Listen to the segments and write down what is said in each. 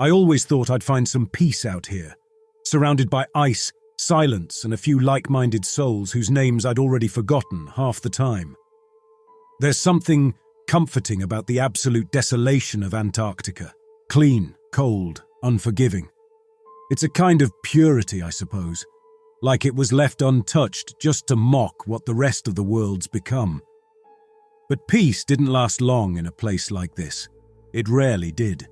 I always thought I'd find some peace out here, surrounded by ice, silence, and a few like-minded souls whose names I'd already forgotten half the time. There's something comforting about the absolute desolation of Antarctica. Clean, cold, unforgiving. It's a kind of purity, I suppose, like it was left untouched just to mock what the rest of the world's become. But peace didn't last long in a place like this. It rarely did.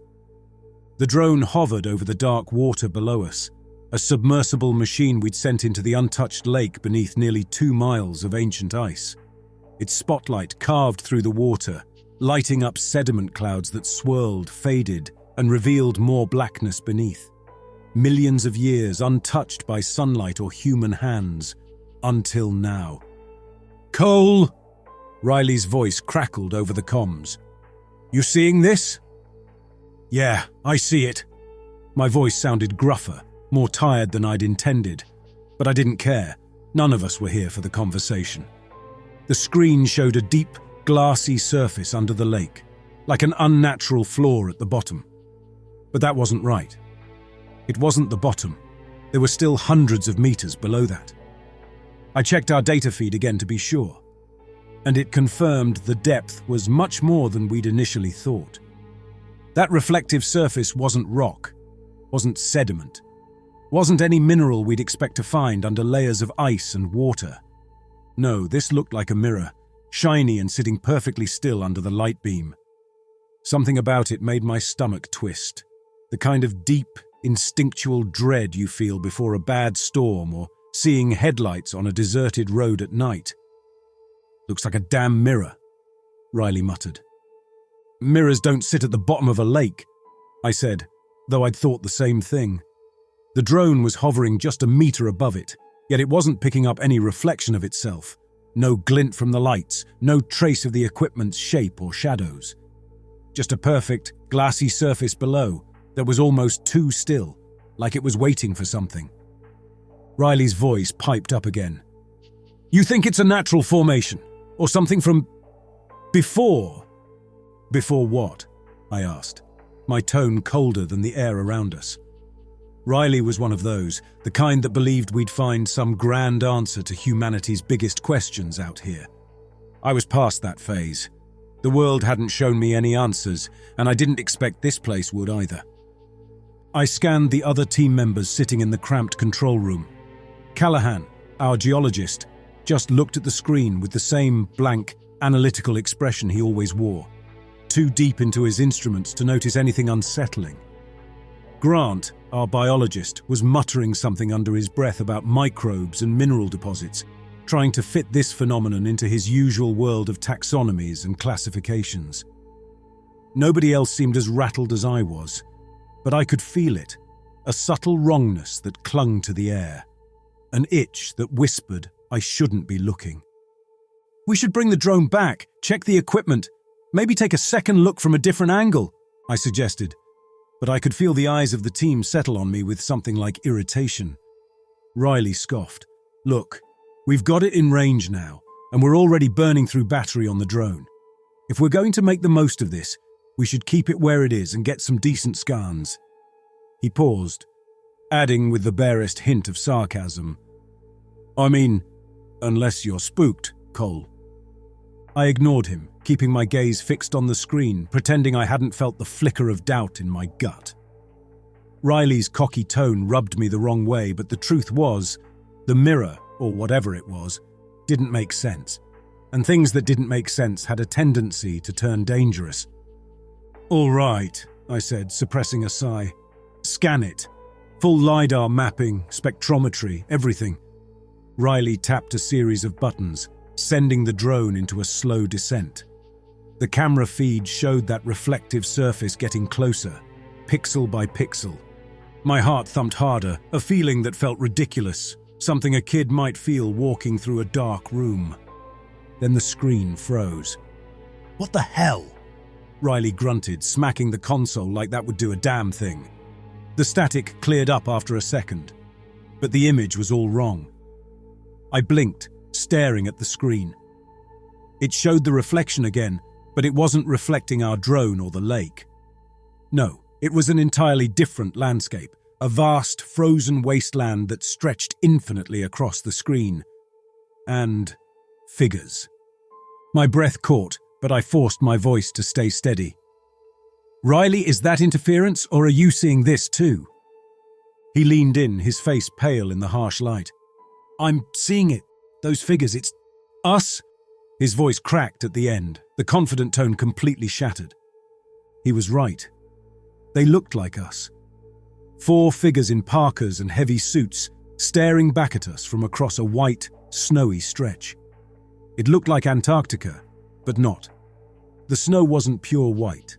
The drone hovered over the dark water below us, a submersible machine we'd sent into the untouched lake beneath nearly 2 miles of ancient ice. Its spotlight carved through the water, lighting up sediment clouds that swirled, faded, and revealed more blackness beneath. Millions of years untouched by sunlight or human hands, until now. "Cole!" Riley's voice crackled over the comms. "You seeing this?" "Yeah, I see it." My voice sounded gruffer, more tired than I'd intended, but I didn't care. None of us were here for the conversation. The screen showed a deep, glassy surface under the lake, like an unnatural floor at the bottom. But that wasn't right. It wasn't the bottom. There were still hundreds of meters below that. I checked our data feed again to be sure, and it confirmed the depth was much more than we'd initially thought. That reflective surface wasn't rock, wasn't sediment, wasn't any mineral we'd expect to find under layers of ice and water. No, this looked like a mirror, shiny and sitting perfectly still under the light beam. Something about it made my stomach twist, the kind of deep, instinctual dread you feel before a bad storm or seeing headlights on a deserted road at night. "Looks like a damn mirror," Riley muttered. "Mirrors don't sit at the bottom of a lake," I said, though I'd thought the same thing. The drone was hovering just a meter above it, yet it wasn't picking up any reflection of itself. No glint from the lights, no trace of the equipment's shape or shadows. Just a perfect, glassy surface below that was almost too still, like it was waiting for something. Riley's voice piped up again. "You think it's a natural formation, or something from before?" "Before what?" I asked, my tone colder than the air around us. Riley was one of those, the kind that believed we'd find some grand answer to humanity's biggest questions out here. I was past that phase. The world hadn't shown me any answers, and I didn't expect this place would either. I scanned the other team members sitting in the cramped control room. Callahan, our geologist, just looked at the screen with the same blank, analytical expression he always wore, too deep into his instruments to notice anything unsettling. Grant, our biologist, was muttering something under his breath about microbes and mineral deposits, trying to fit this phenomenon into his usual world of taxonomies and classifications. Nobody else seemed as rattled as I was, but I could feel it, a subtle wrongness that clung to the air, an itch that whispered I shouldn't be looking. "We should bring the drone back, check the equipment, maybe take a second look from a different angle," I suggested, but I could feel the eyes of the team settle on me with something like irritation. Riley scoffed. "Look, we've got it in range now, and we're already burning through battery on the drone. If we're going to make the most of this, we should keep it where it is and get some decent scans." He paused, adding with the barest hint of sarcasm, "I mean, unless you're spooked, Cole." I ignored him, keeping my gaze fixed on the screen, pretending I hadn't felt the flicker of doubt in my gut. Riley's cocky tone rubbed me the wrong way, but the truth was, the mirror, or whatever it was, didn't make sense, and things that didn't make sense had a tendency to turn dangerous. "All right," I said, suppressing a sigh. "Scan it. Full LiDAR mapping, spectrometry, everything." Riley tapped a series of buttons, sending the drone into a slow descent. The camera feed showed that reflective surface getting closer, pixel by pixel. My heart thumped harder, a feeling that felt ridiculous, something a kid might feel walking through a dark room. Then the screen froze. "What the hell?" Riley grunted, smacking the console like that would do a damn thing. The static cleared up after a second, but the image was all wrong. I blinked, staring at the screen. It showed the reflection again, but it wasn't reflecting our drone or the lake. No, It was an entirely different landscape, a vast, frozen wasteland that stretched infinitely across the screen. And figures. My breath caught, but I forced my voice to stay steady. "Riley, is that interference, or are you seeing this too?" He leaned in, his face pale in the harsh light. "I'm seeing it. Those figures, it's us." His voice cracked at the end, the confident tone completely shattered. He was right. They looked like us. 4 figures in parkas and heavy suits, staring back at us from across a white, snowy stretch. It looked like Antarctica, but not. The snow wasn't pure white.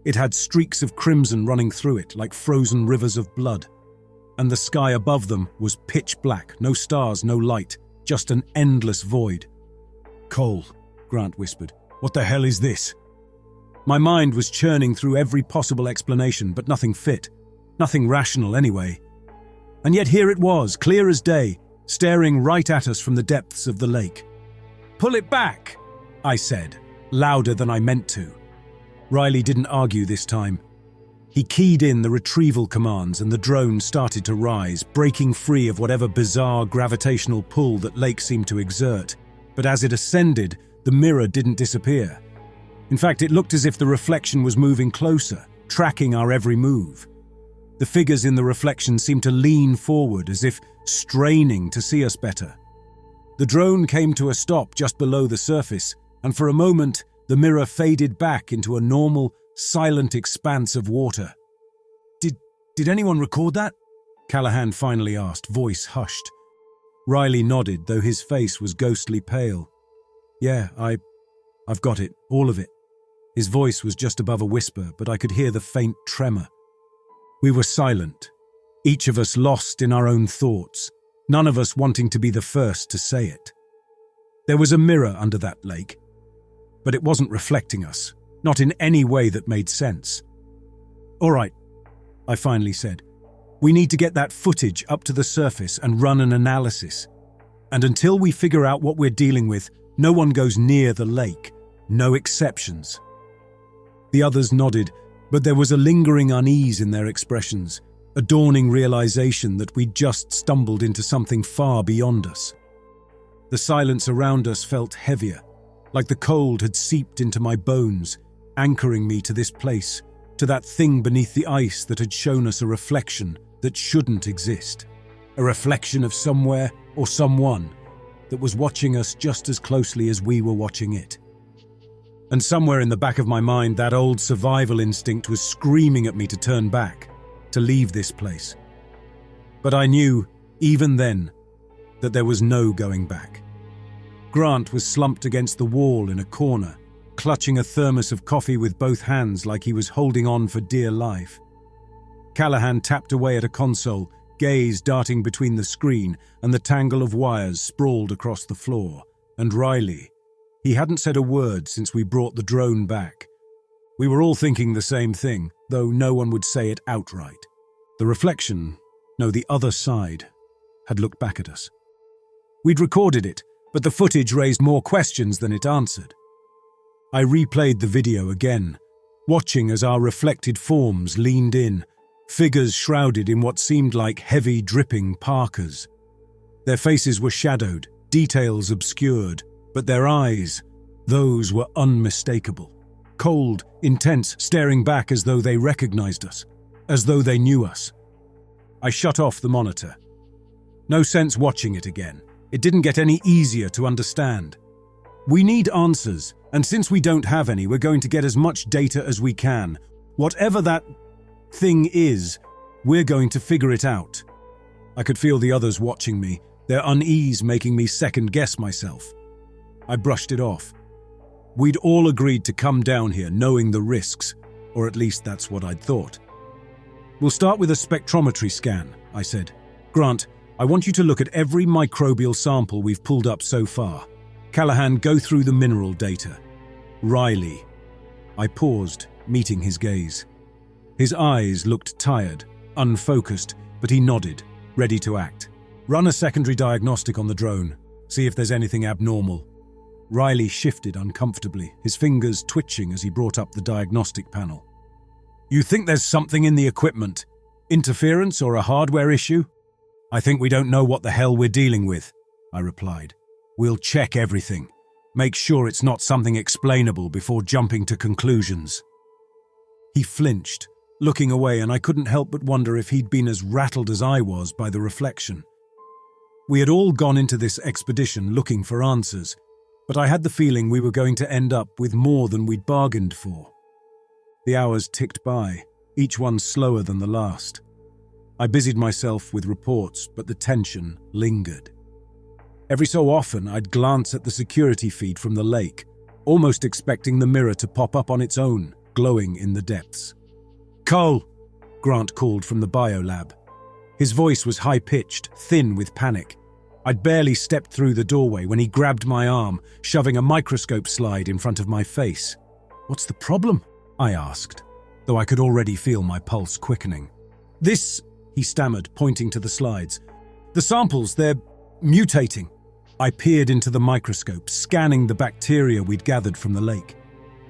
It had streaks of crimson running through it like frozen rivers of blood. And the sky above them was pitch black, no stars, no light, just an endless void. "Cole," Grant whispered, "what the hell is this?" My mind was churning through every possible explanation, but nothing fit. Nothing rational anyway. And yet here it was, clear as day, staring right at us from the depths of the lake. "Pull it back," I said, louder than I meant to. Riley didn't argue this time. He keyed in the retrieval commands and the drone started to rise, breaking free of whatever bizarre gravitational pull that lake seemed to exert. But as it ascended, the mirror didn't disappear. In fact, it looked as if the reflection was moving closer, tracking our every move. The figures in the reflection seemed to lean forward, as if straining to see us better. The drone came to a stop just below the surface, and for a moment, the mirror faded back into a normal, silent expanse of water. Did anyone record that?" Callahan finally asked, voice hushed. Riley nodded, though his face was ghostly pale. "Yeah, I've got it, all of it." His voice was just above a whisper, but I could hear the faint tremor. We were silent, each of us lost in our own thoughts, none of us wanting to be the first to say it. There was a mirror under that lake, but it wasn't reflecting us, not in any way that made sense. "All right," I finally said. "We need to get that footage up to the surface and run an analysis. And until we figure out what we're dealing with, no one goes near the lake. No exceptions." The others nodded, but there was a lingering unease in their expressions, a dawning realization that we'd just stumbled into something far beyond us. The silence around us felt heavier, like the cold had seeped into my bones, anchoring me to this place, to that thing beneath the ice that had shown us a reflection that shouldn't exist. A reflection of somewhere or someone that was watching us just as closely as we were watching it. And somewhere in the back of my mind, that old survival instinct was screaming at me to turn back, to leave this place. But I knew, even then, that there was no going back. Grant was slumped against the wall in a corner, clutching a thermos of coffee with both hands like he was holding on for dear life. Callahan tapped away at a console, gaze darting between the screen and the tangle of wires sprawled across the floor. And Riley, he hadn't said a word since we brought the drone back. We were all thinking the same thing, though no one would say it outright. The reflection, no, the other side, had looked back at us. We'd recorded it, but the footage raised more questions than it answered. I replayed the video again, watching as our reflected forms leaned in, figures shrouded in what seemed like heavy, dripping parkas. Their faces were shadowed, details obscured, but their eyes, those were unmistakable. Cold, intense, staring back as though they recognized us, as though they knew us. I shut off the monitor. No sense watching it again. It didn't get any easier to understand. We need answers, and since we don't have any, we're going to get as much data as we can. Whatever that thing is, we're going to figure it out. I could feel the others watching me, their unease making me second-guess myself. I brushed it off. We'd all agreed to come down here knowing the risks, or at least that's what I'd thought. "We'll start with a spectrometry scan," I said. "Grant, I want you to look at every microbial sample we've pulled up so far. Callahan, go through the mineral data. Riley." I paused, meeting his gaze. His eyes looked tired, unfocused, but he nodded, ready to act. "Run a secondary diagnostic on the drone. See if there's anything abnormal." Riley shifted uncomfortably, his fingers twitching as he brought up the diagnostic panel. You think there's something in the equipment? Interference or a hardware issue? I think we don't know what the hell we're dealing with, I replied. We'll check everything. Make sure it's not something explainable before jumping to conclusions. He flinched, looking away, and I couldn't help but wonder if he'd been as rattled as I was by the reflection. We had all gone into this expedition looking for answers, but I had the feeling we were going to end up with more than we'd bargained for. The hours ticked by, each one slower than the last. I busied myself with reports, but the tension lingered. Every so often, I'd glance at the security feed from the lake, almost expecting the mirror to pop up on its own, glowing in the depths. "Cole!" Grant called from the biolab. His voice was high-pitched, thin with panic. I'd barely stepped through the doorway when he grabbed my arm, shoving a microscope slide in front of my face. "What's the problem?" I asked, though I could already feel my pulse quickening. "This," he stammered, pointing to the slides. "The samples, they're mutating." I peered into the microscope, scanning the bacteria we'd gathered from the lake.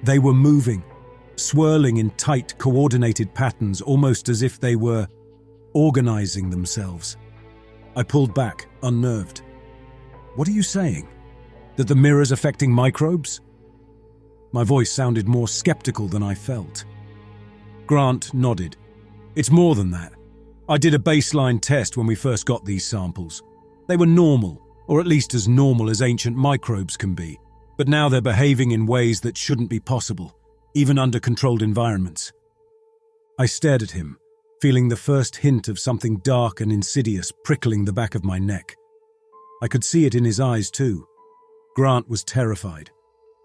They were moving, swirling in tight, coordinated patterns, almost as if they were organizing themselves. I pulled back, unnerved. "What are you saying? That the mirror's affecting microbes?" My voice sounded more skeptical than I felt. Grant nodded. "It's more than that. I did a baseline test when we first got these samples. They were normal, or at least as normal as ancient microbes can be, but now they're behaving in ways that shouldn't be possible, even under controlled environments." I stared at him, feeling the first hint of something dark and insidious prickling the back of my neck. I could see it in his eyes too. Grant was terrified,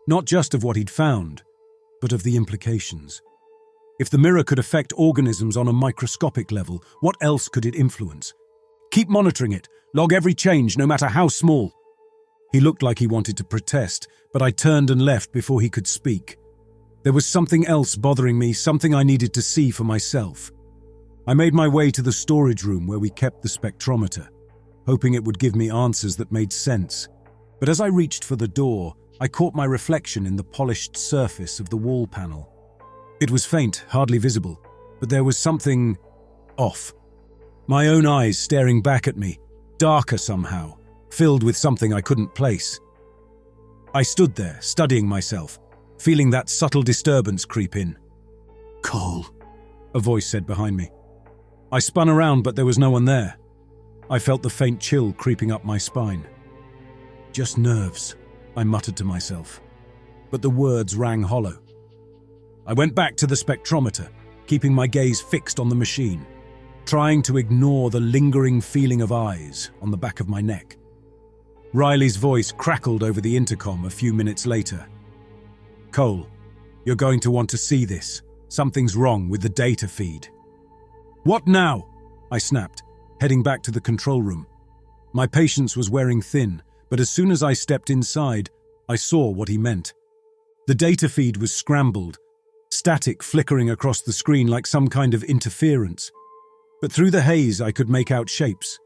not just of what he'd found, but of the implications. If the mirror could affect organisms on a microscopic level, what else could it influence? "Keep monitoring it. Log every change, no matter how small." He looked like he wanted to protest, but I turned and left before he could speak. There was something else bothering me, something I needed to see for myself. I made my way to the storage room where we kept the spectrometer, hoping it would give me answers that made sense. But as I reached for the door, I caught my reflection in the polished surface of the wall panel. It was faint, hardly visible, but there was something off. My own eyes staring back at me, darker somehow, filled with something I couldn't place. I stood there, studying myself, feeling that subtle disturbance creep in. "Cole," a voice said behind me. I spun around, but there was no one there. I felt the faint chill creeping up my spine. "Just nerves," I muttered to myself, but the words rang hollow. I went back to the spectrometer, keeping my gaze fixed on the machine, trying to ignore the lingering feeling of eyes on the back of my neck. Riley's voice crackled over the intercom a few minutes later. "Cole, you're going to want to see this. Something's wrong with the data feed." "What now?" I snapped, heading back to the control room. My patience was wearing thin, but as soon as I stepped inside, I saw what he meant. The data feed was scrambled, static flickering across the screen like some kind of interference. But through the haze I could make out shapes,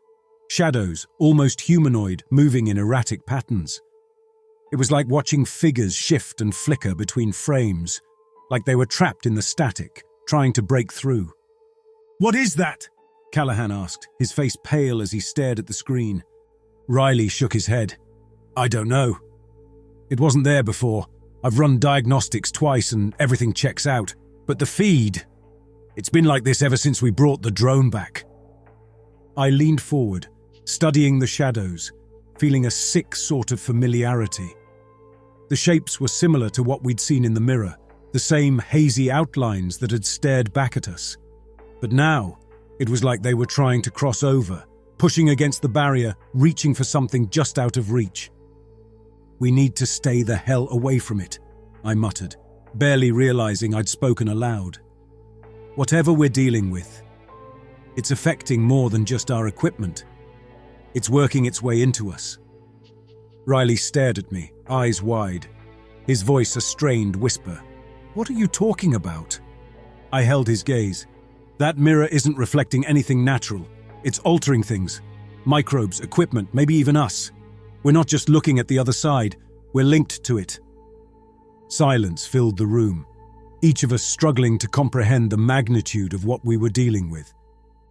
shadows, almost humanoid, moving in erratic patterns. It was like watching figures shift and flicker between frames, like they were trapped in the static, trying to break through. "What is that?" Callahan asked, his face pale as he stared at the screen. Riley shook his head. "I don't know. It wasn't there before. I've run diagnostics twice and everything checks out. But the feed, it's been like this ever since we brought the drone back." I leaned forward, studying the shadows, feeling a sick sort of familiarity. The shapes were similar to what we'd seen in the mirror, the same hazy outlines that had stared back at us. But now, it was like they were trying to cross over, pushing against the barrier, reaching for something just out of reach. "We need to stay the hell away from it," I muttered, barely realizing I'd spoken aloud. "Whatever we're dealing with, it's affecting more than just our equipment. It's working its way into us." Riley stared at me, eyes wide, his voice a strained whisper. "What are you talking about?" I held his gaze. "That mirror isn't reflecting anything natural. It's altering things. Microbes, equipment, maybe even us. We're not just looking at the other side, we're linked to it." Silence filled the room. each of us struggling to comprehend the magnitude of what we were dealing with.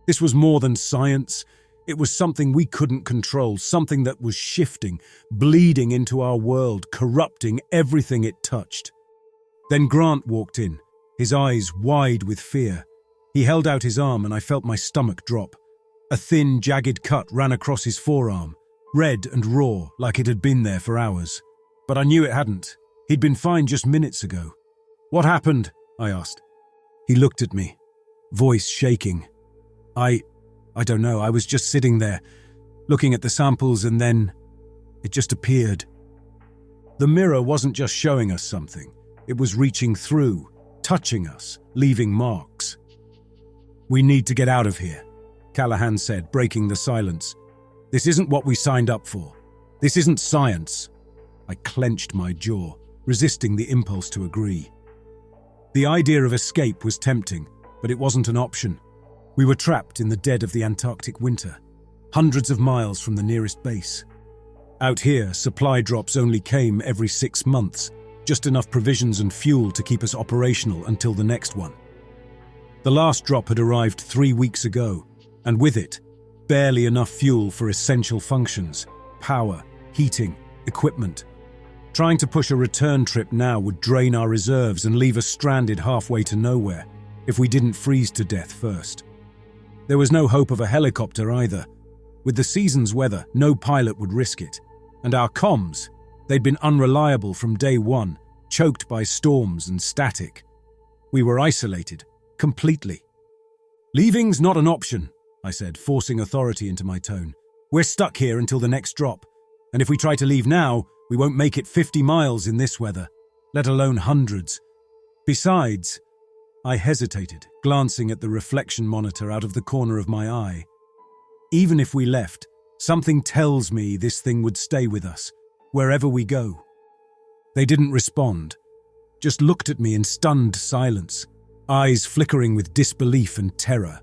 This was more than science. It was something we couldn't control, something that was shifting, bleeding into our world, corrupting everything it touched. Then Grant walked in, his eyes wide with fear. He held out his arm and I felt my stomach drop. A thin, jagged cut ran across his forearm, red and raw, like it had been there for hours. But I knew it hadn't. He'd been fine just minutes ago. "What happened?" I asked. He looked at me, voice shaking. I don't know, I was just sitting there, looking at the samples, and then it just appeared. The mirror wasn't just showing us something. It was reaching through, touching us, leaving marks. "We need to get out of here," Callahan said, breaking the silence. "This isn't what we signed up for. This isn't science." I clenched my jaw, resisting the impulse to agree. The idea of escape was tempting, but it wasn't an option. We were trapped in the dead of the Antarctic winter, hundreds of miles from the nearest base. Out here, supply drops only came every 6 months, just enough provisions and fuel to keep us operational until the next one. The last drop had arrived 3 weeks ago, and with it, barely enough fuel for essential functions, power, heating, equipment. Trying to push a return trip now would drain our reserves and leave us stranded halfway to nowhere, if we didn't freeze to death first. There was no hope of a helicopter either. With the season's weather, no pilot would risk it. And our comms, they'd been unreliable from day one, choked by storms and static. We were isolated, completely. "Leaving's not an option," I said, forcing authority into my tone. "We're stuck here until the next drop, and if we try to leave now, we won't make it 50 miles in this weather, let alone hundreds. Besides," I hesitated, glancing at the reflection monitor out of the corner of my eye. "Even if we left, something tells me this thing would stay with us, wherever we go." They didn't respond, just looked at me in stunned silence, eyes flickering with disbelief and terror.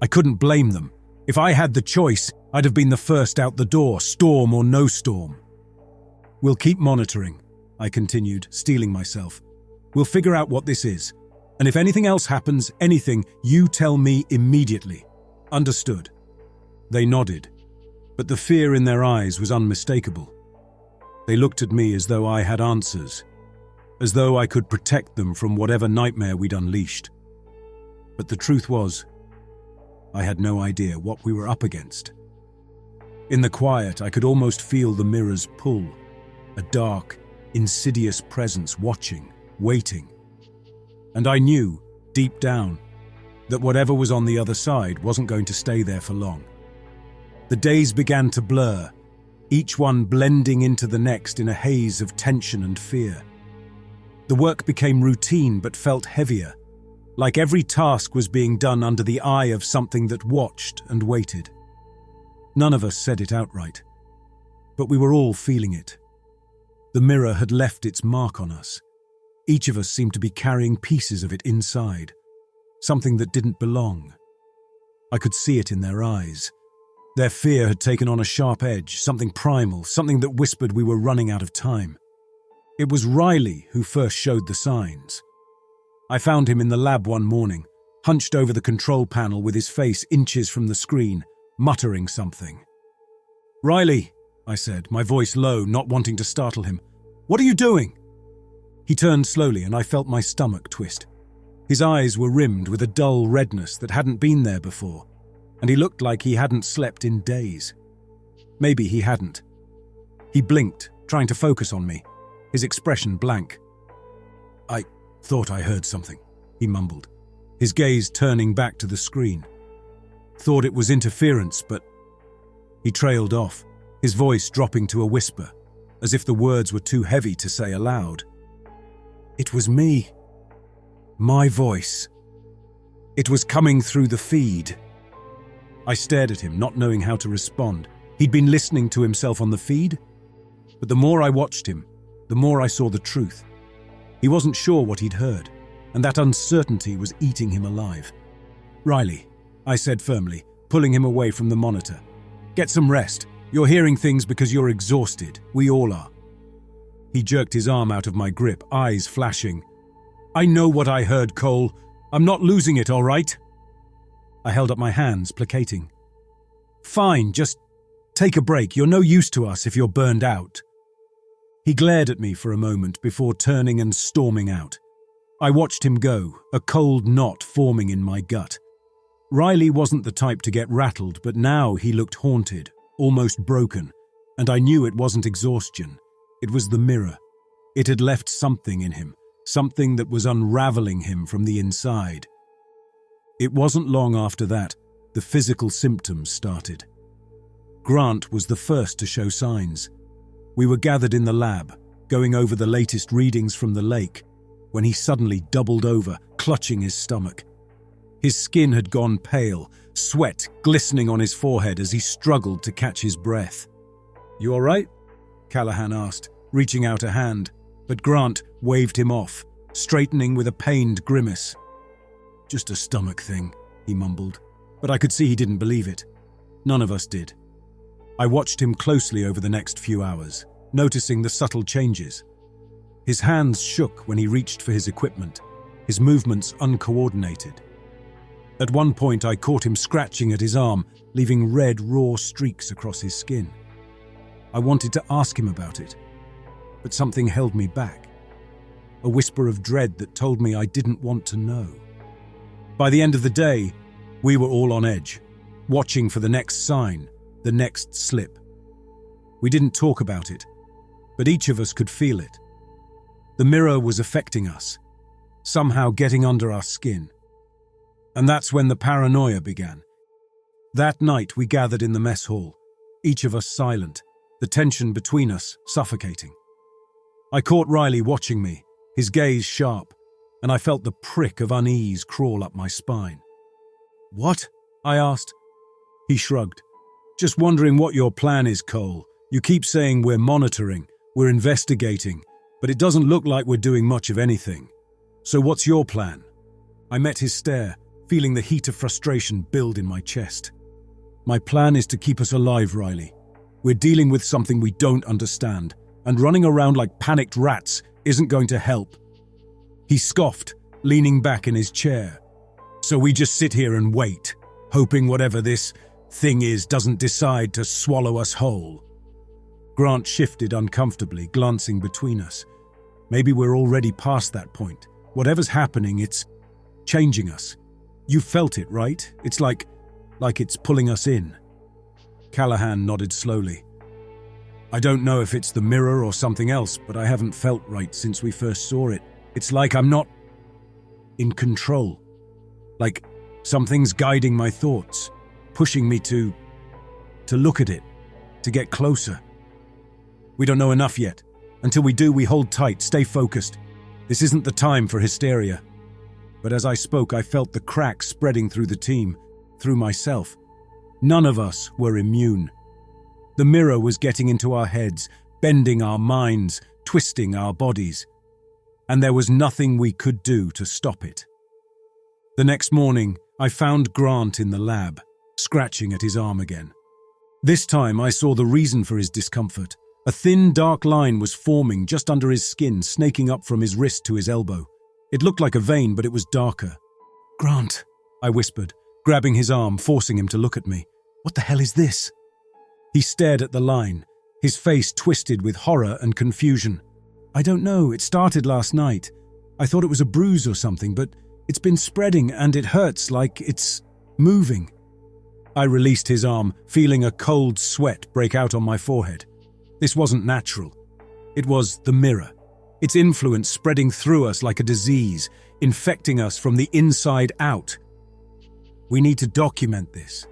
I couldn't blame them. If I had the choice, I'd have been the first out the door, storm or no storm. "We'll keep monitoring," I continued, steeling myself. "We'll figure out what this is. And if anything else happens, anything, you tell me immediately. Understood?" They nodded, but the fear in their eyes was unmistakable. They looked at me as though I had answers, as though I could protect them from whatever nightmare we'd unleashed. But the truth was, I had no idea what we were up against. In the quiet, I could almost feel the mirror's pull, a dark, insidious presence watching, waiting. And I knew, deep down, that whatever was on the other side wasn't going to stay there for long. The days began to blur, each one blending into the next in a haze of tension and fear. The work became routine but felt heavier, like every task was being done under the eye of something that watched and waited. None of us said it outright, but we were all feeling it. The mirror had left its mark on us. Each of us seemed to be carrying pieces of it inside, something that didn't belong. I could see it in their eyes. Their fear had taken on a sharp edge, something primal, something that whispered we were running out of time. It was Riley who first showed the signs. I found him in the lab one morning, hunched over the control panel with his face inches from the screen, muttering something. "Riley," I said, my voice low, not wanting to startle him. "What are you doing?" He turned slowly and I felt my stomach twist. His eyes were rimmed with a dull redness that hadn't been there before, and he looked like he hadn't slept in days. Maybe he hadn't. He blinked, trying to focus on me, his expression blank. "I thought I heard something," he mumbled, his gaze turning back to the screen. "Thought it was interference, but..." He trailed off, his voice dropping to a whisper, as if the words were too heavy to say aloud. It was me. My voice. It was coming through the feed. I stared at him, not knowing how to respond. He'd been listening to himself on the feed? But the more I watched him, the more I saw the truth. He wasn't sure what he'd heard, and that uncertainty was eating him alive. "Riley," I said firmly, pulling him away from the monitor. "Get some rest. You're hearing things because you're exhausted. We all are." He jerked his arm out of my grip, eyes flashing. I know what I heard, Cole. I'm not losing it, all right? I held up my hands, placating. Fine, just take a break. You're no use to us if you're burned out. He glared at me for a moment before turning and storming out. I watched him go, a cold knot forming in my gut. Riley wasn't the type to get rattled, but now he looked haunted, almost broken, and I knew it wasn't exhaustion. It was the mirror. It had left something in him, something that was unraveling him from the inside. It wasn't long after that the physical symptoms started. Grant was the first to show signs. We were gathered in the lab, going over the latest readings from the lake, when he suddenly doubled over, clutching his stomach. His skin had gone pale, sweat glistening on his forehead as he struggled to catch his breath. "You all right?" Callahan asked, reaching out a hand, but Grant waved him off, straightening with a pained grimace. "Just a stomach thing," he mumbled, but I could see he didn't believe it. None of us did. I watched him closely over the next few hours, noticing the subtle changes. His hands shook when he reached for his equipment, his movements uncoordinated. At one point, I caught him scratching at his arm, leaving red, raw streaks across his skin. I wanted to ask him about it, but something held me back. A whisper of dread that told me I didn't want to know. By the end of the day, we were all on edge, watching for the next sign, the next slip. We didn't talk about it, but each of us could feel it. The mirror was affecting us, somehow getting under our skin. And that's when the paranoia began. That night we gathered in the mess hall, each of us silent, the tension between us suffocating. I caught Riley watching me, his gaze sharp, and I felt the prick of unease crawl up my spine. "What?" I asked. He shrugged. "Just wondering what your plan is, Cole. You keep saying we're monitoring, we're investigating, but it doesn't look like we're doing much of anything. So what's your plan?" I met his stare, feeling the heat of frustration build in my chest. "My plan is to keep us alive, Riley. We're dealing with something we don't understand, and running around like panicked rats isn't going to help." He scoffed, leaning back in his chair. "So we just sit here and wait, hoping whatever this thing is doesn't decide to swallow us whole." Grant shifted uncomfortably, glancing between us. Maybe we're already past that point. Whatever's happening, it's changing us. You felt it, right? It's like it's pulling us in. Callahan nodded slowly. "I don't know if it's the mirror or something else, but I haven't felt right since we first saw it. It's like I'm not in control. Like something's guiding my thoughts, pushing me to look at it, to get closer. We don't know enough yet. Until we do, we hold tight, stay focused. This isn't the time for hysteria." But as I spoke, I felt the crack spreading through the team, through myself. None of us were immune. The mirror was getting into our heads, bending our minds, twisting our bodies. And there was nothing we could do to stop it. The next morning, I found Grant in the lab, scratching at his arm again. This time I saw the reason for his discomfort. A thin, dark line was forming just under his skin, snaking up from his wrist to his elbow. It looked like a vein, but it was darker. "Grant," I whispered, grabbing his arm, forcing him to look at me. "What the hell is this?" He stared at the line, his face twisted with horror and confusion. "I don't know, it started last night. I thought it was a bruise or something, but it's been spreading and it hurts like it's moving." I released his arm, feeling a cold sweat break out on my forehead. This wasn't natural. It was the mirror. Its influence spreading through us like a disease, infecting us from the inside out. "We need to document this.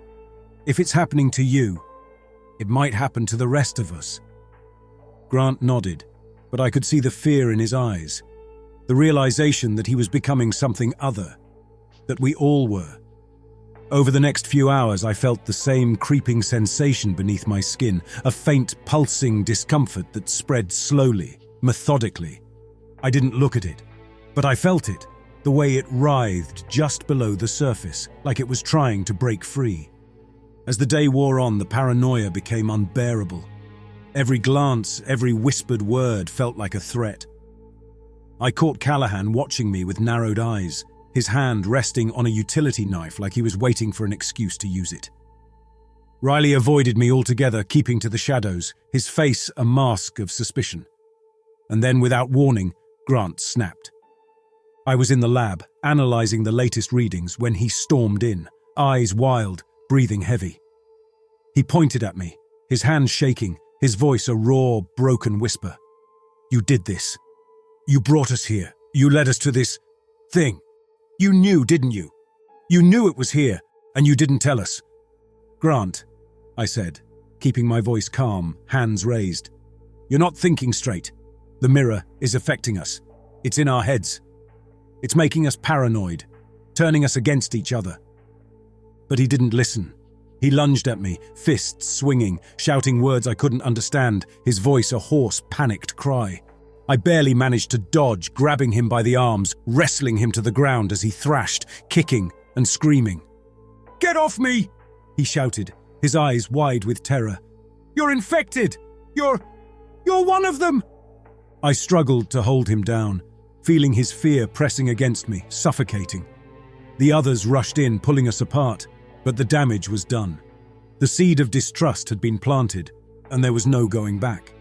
If it's happening to you, it might happen to the rest of us." Grant nodded, but I could see the fear in his eyes, the realization that he was becoming something other, that we all were. Over the next few hours, I felt the same creeping sensation beneath my skin, a faint, pulsing discomfort that spread slowly, methodically. I didn't look at it, but I felt it, the way it writhed just below the surface, like it was trying to break free. As the day wore on, the paranoia became unbearable. Every glance, every whispered word felt like a threat. I caught Callahan watching me with narrowed eyes, his hand resting on a utility knife like he was waiting for an excuse to use it. Riley avoided me altogether, keeping to the shadows, his face a mask of suspicion. And then, without warning, Grant snapped. I was in the lab, analyzing the latest readings, when he stormed in, eyes wild, breathing heavy. He pointed at me, his hands shaking, his voice a raw, broken whisper. "You did this. You brought us here. You led us to this thing. You knew, didn't you? You knew it was here, and you didn't tell us." "Grant," I said, keeping my voice calm, hands raised. "You're not thinking straight. The mirror is affecting us. It's in our heads. It's making us paranoid, turning us against each other." But he didn't listen. He lunged at me, fists swinging, shouting words I couldn't understand, his voice a hoarse, panicked cry. I barely managed to dodge, grabbing him by the arms, wrestling him to the ground as he thrashed, kicking and screaming. "Get off me!" he shouted, his eyes wide with terror. "You're infected! You're one of them!" I struggled to hold him down, feeling his fear pressing against me, suffocating. The others rushed in, pulling us apart, but the damage was done. The seed of distrust had been planted, and there was no going back.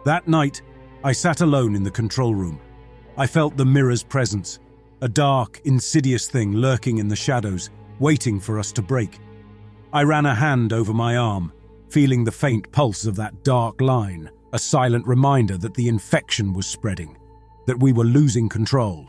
That night, I sat alone in the control room. I felt the mirror's presence, a dark, insidious thing lurking in the shadows, waiting for us to break. I ran a hand over my arm, feeling the faint pulse of that dark line, a silent reminder that the infection was spreading, that we were losing control.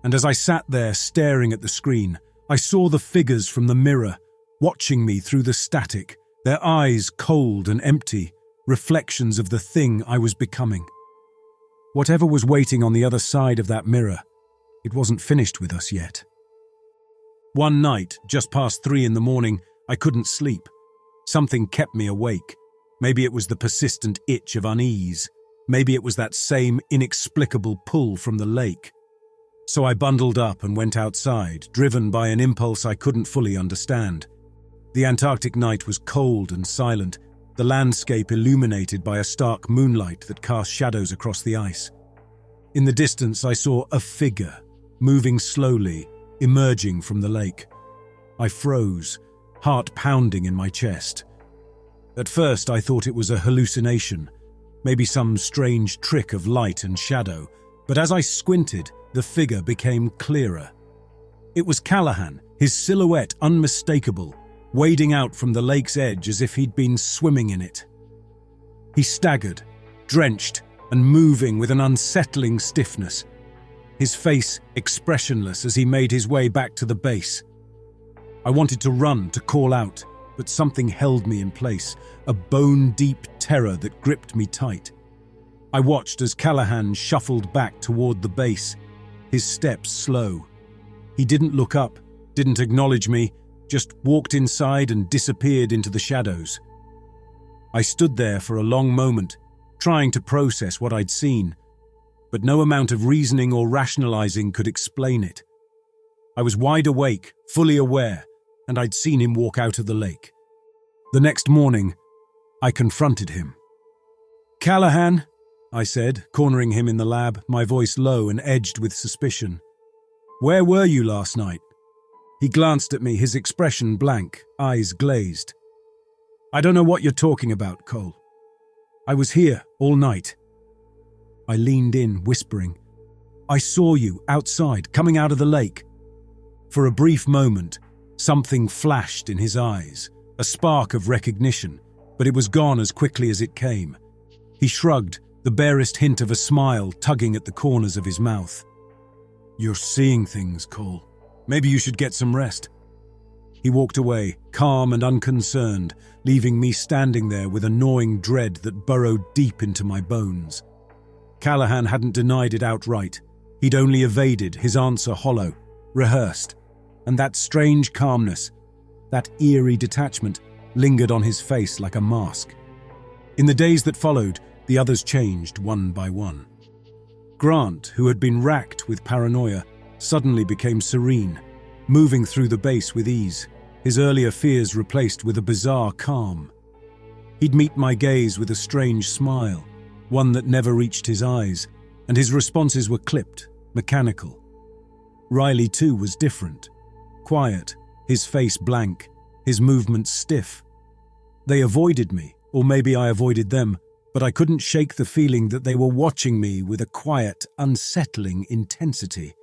And as I sat there staring at the screen, I saw the figures from the mirror, watching me through the static, their eyes cold and empty, reflections of the thing I was becoming. Whatever was waiting on the other side of that mirror, it wasn't finished with us yet. One night, just past 3 a.m, I couldn't sleep. Something kept me awake. Maybe it was the persistent itch of unease. Maybe it was that same inexplicable pull from the lake. So I bundled up and went outside, driven by an impulse I couldn't fully understand. The Antarctic night was cold and silent, the landscape illuminated by a stark moonlight that cast shadows across the ice. In the distance, I saw a figure, moving slowly, emerging from the lake. I froze, heart pounding in my chest. At first, I thought it was a hallucination, maybe some strange trick of light and shadow, but as I squinted, the figure became clearer. It was Callahan, his silhouette unmistakable, wading out from the lake's edge as if he'd been swimming in it. He staggered, drenched and moving with an unsettling stiffness, his face expressionless as he made his way back to the base. I wanted to run, to call out, but something held me in place, a bone-deep terror that gripped me tight. I watched as Callahan shuffled back toward the base, his steps slow. He didn't look up, didn't acknowledge me, just walked inside and disappeared into the shadows. I stood there for a long moment, trying to process what I'd seen, but no amount of reasoning or rationalizing could explain it. I was wide awake, fully aware, and I'd seen him walk out of the lake. The next morning, I confronted him. "Callahan," I said, cornering him in the lab, my voice low and edged with suspicion. "Where were you last night?" He glanced at me, his expression blank, eyes glazed. "I don't know what you're talking about, Cole. I was here all night." I leaned in, whispering, "I saw you outside, coming out of the lake." For a brief moment, something flashed in his eyes, a spark of recognition, but it was gone as quickly as it came. He shrugged, the barest hint of a smile tugging at the corners of his mouth. "You're seeing things, Cole. Maybe you should get some rest." He walked away, calm and unconcerned, leaving me standing there with a gnawing dread that burrowed deep into my bones. Callahan hadn't denied it outright. He'd only evaded, his answer hollow, rehearsed. And that strange calmness, that eerie detachment, lingered on his face like a mask. In the days that followed, the others changed one by one. Grant, who had been racked with paranoia, suddenly became serene, moving through the base with ease, his earlier fears replaced with a bizarre calm. He'd meet my gaze with a strange smile, one that never reached his eyes, and his responses were clipped, mechanical. Riley, too, was different. Quiet, his face blank, his movements stiff. They avoided me, or maybe I avoided them, but I couldn't shake the feeling that they were watching me with a quiet, unsettling intensity,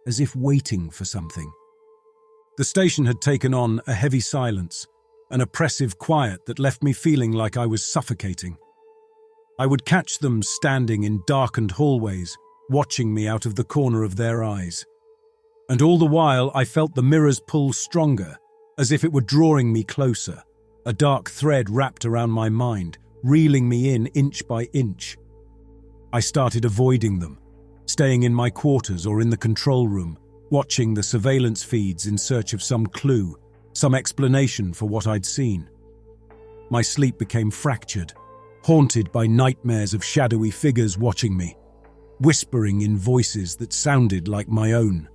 as if waiting for something. The station had taken on a heavy silence, an oppressive quiet that left me feeling like I was suffocating. I would catch them standing in darkened hallways, watching me out of the corner of their eyes. And all the while I felt the mirrors pull stronger, as if it were drawing me closer, a dark thread wrapped around my mind, reeling me in inch by inch. I started avoiding them, staying in my quarters or in the control room, watching the surveillance feeds in search of some clue, some explanation for what I'd seen. My sleep became fractured, haunted by nightmares of shadowy figures watching me, whispering in voices that sounded like my own.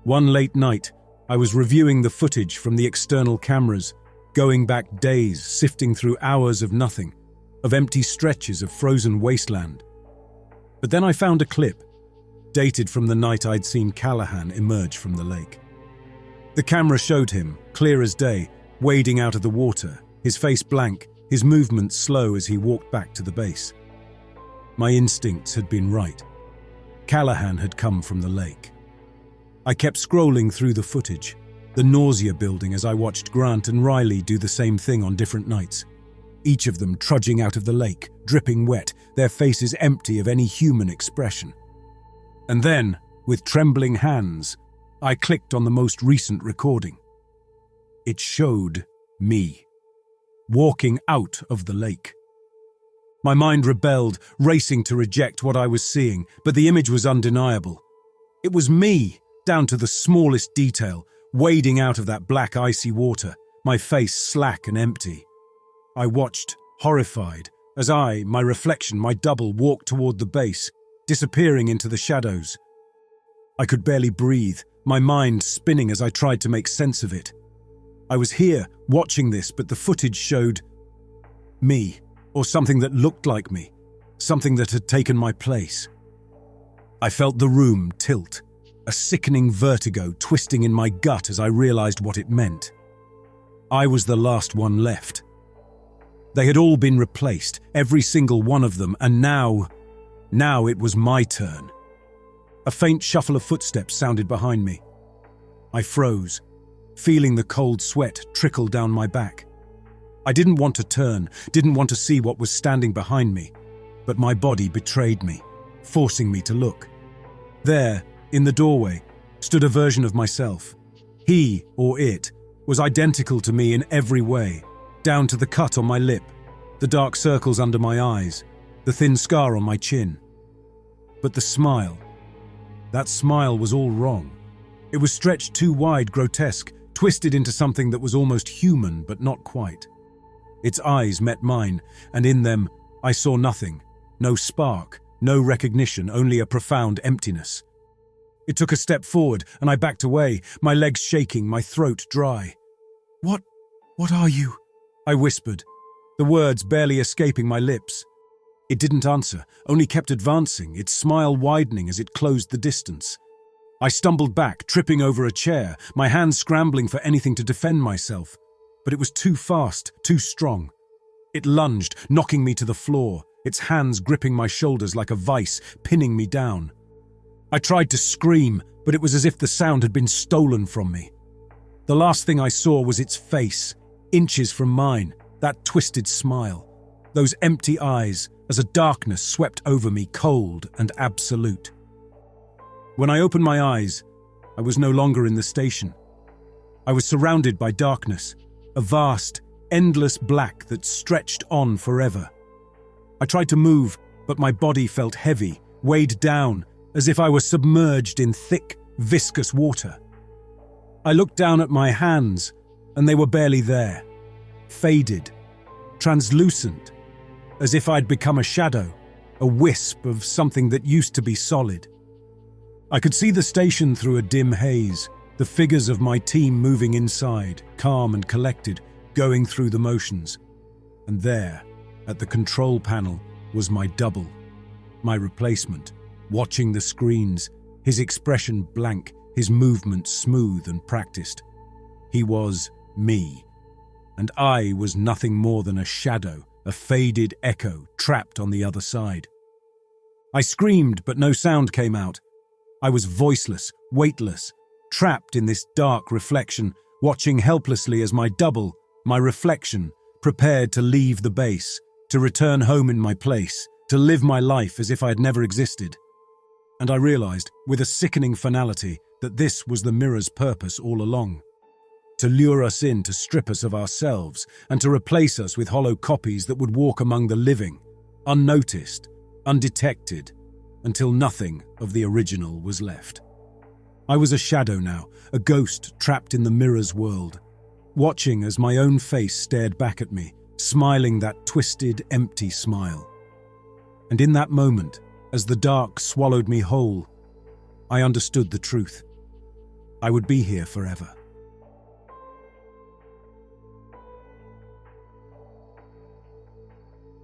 One late night, I was reviewing the footage from the external cameras, going back days, sifting through hours of nothing, of empty stretches of frozen wasteland. But then I found a clip, dated from the night I'd seen Callahan emerge from the lake. The camera showed him, clear as day, wading out of the water, his face blank, his movements slow as he walked back to the base. My instincts had been right. Callahan had come from the lake. I kept scrolling through the footage, the nausea building as I watched Grant and Riley do the same thing on different nights. Each of them trudging out of the lake, dripping wet, their faces empty of any human expression. And then, with trembling hands, I clicked on the most recent recording. It showed me, walking out of the lake. My mind rebelled, racing to reject what I was seeing, but the image was undeniable. It was me, down to the smallest detail, wading out of that black icy water, my face slack and empty. I watched, horrified, as my reflection, my double, walked toward the base, disappearing into the shadows. I could barely breathe, my mind spinning as I tried to make sense of it. I was here, watching this, but the footage showed me, or something that looked like me, something that had taken my place. I felt the room tilt, a sickening vertigo twisting in my gut as I realized what it meant. I was the last one left. They had all been replaced, every single one of them, and now it was my turn. A faint shuffle of footsteps sounded behind me. I froze, feeling the cold sweat trickle down my back. I didn't want to turn, didn't want to see what was standing behind me, but my body betrayed me, forcing me to look. There, in the doorway, stood a version of myself. He, or it, was identical to me in every way, down to the cut on my lip, the dark circles under my eyes, the thin scar on my chin. But the smile, that smile was all wrong. It was stretched too wide, grotesque, twisted into something that was almost human, but not quite. Its eyes met mine, and in them I saw nothing, no spark, no recognition, only a profound emptiness. It took a step forward, and I backed away, my legs shaking, my throat dry. What are you?" I whispered, the words barely escaping my lips. It didn't answer, only kept advancing, its smile widening as it closed the distance. I stumbled back, tripping over a chair, my hands scrambling for anything to defend myself. But it was too fast, too strong. It lunged, knocking me to the floor, its hands gripping my shoulders like a vice, pinning me down. I tried to scream, but it was as if the sound had been stolen from me. The last thing I saw was its face, inches from mine, that twisted smile, those empty eyes, as a darkness swept over me, cold and absolute. When I opened my eyes, I was no longer in the station. I was surrounded by darkness, a vast, endless black that stretched on forever. I tried to move, but my body felt heavy, weighed down, as if I were submerged in thick, viscous water. I looked down at my hands, and they were barely there, faded, translucent, as if I'd become a shadow, a wisp of something that used to be solid. I could see the station through a dim haze, the figures of my team moving inside, calm and collected, going through the motions. And there, at the control panel, was my double. my replacement, watching the screens, his expression blank, his movements smooth and practiced. He was me, and I was nothing more than a shadow, a faded echo trapped on the other side. I screamed, but no sound came out. I was voiceless, weightless, trapped in this dark reflection, watching helplessly as my double, my reflection, prepared to leave the base, to return home in my place, to live my life as if I had never existed. And I realized, with a sickening finality, that this was the mirror's purpose all along. To lure us in, to strip us of ourselves, and to replace us with hollow copies that would walk among the living, unnoticed, undetected, until nothing of the original was left. I was a shadow now, a ghost trapped in the mirror's world, watching as my own face stared back at me, smiling that twisted, empty smile. And in that moment, as the dark swallowed me whole, I understood the truth. I would be here forever.